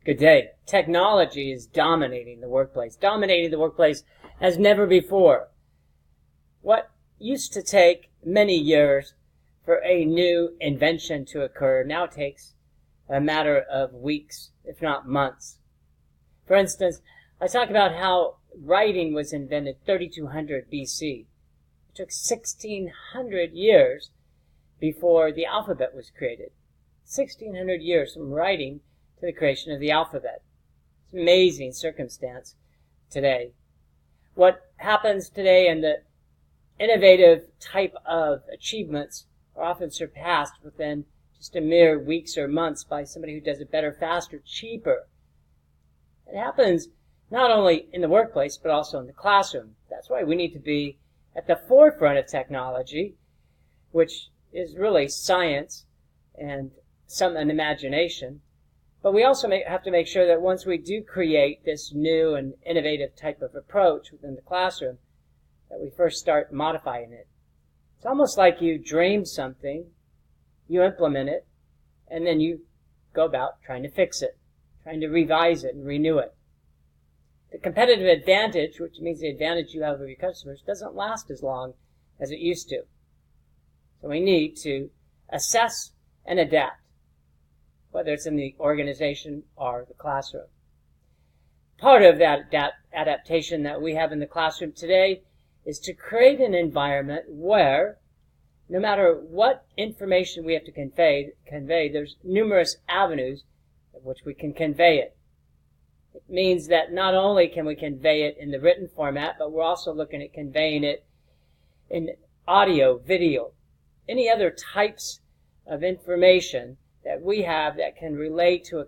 Good day. Technology is dominating the workplace as never before. What used to take many years for a new invention to occur now takes a matter of weeks, if not months. For instance, I talk about how writing was invented 3200 BC. It took 1600 years before the alphabet was created. 1600 years from writing to the creation of the alphabet. It's an amazing circumstance today. What happens today and the innovative type of achievements are often surpassed within just a mere weeks or months by somebody who does it better, faster, cheaper. It happens not only in the workplace, but also in the classroom. That's why we need to be at the forefront of technology, which is really science and an imagination. But we also have to make sure that once we do create this new and innovative type of approach within the classroom, that we first start modifying it. It's almost like you dream something, you implement it, and then you go about trying to fix it, trying to revise it and renew it. The competitive advantage, which means the advantage you have over your customers, doesn't last as long as it used to. So we need to assess and adapt, whether it's in the organization or the classroom. Part of that adaptation that we have in the classroom today is to create an environment where, no matter what information we have to convey, there's numerous avenues of which we can convey it. It means that not only can we convey it in the written format, but we're also looking at conveying it in audio, video, any other types of information that we have that can relate to a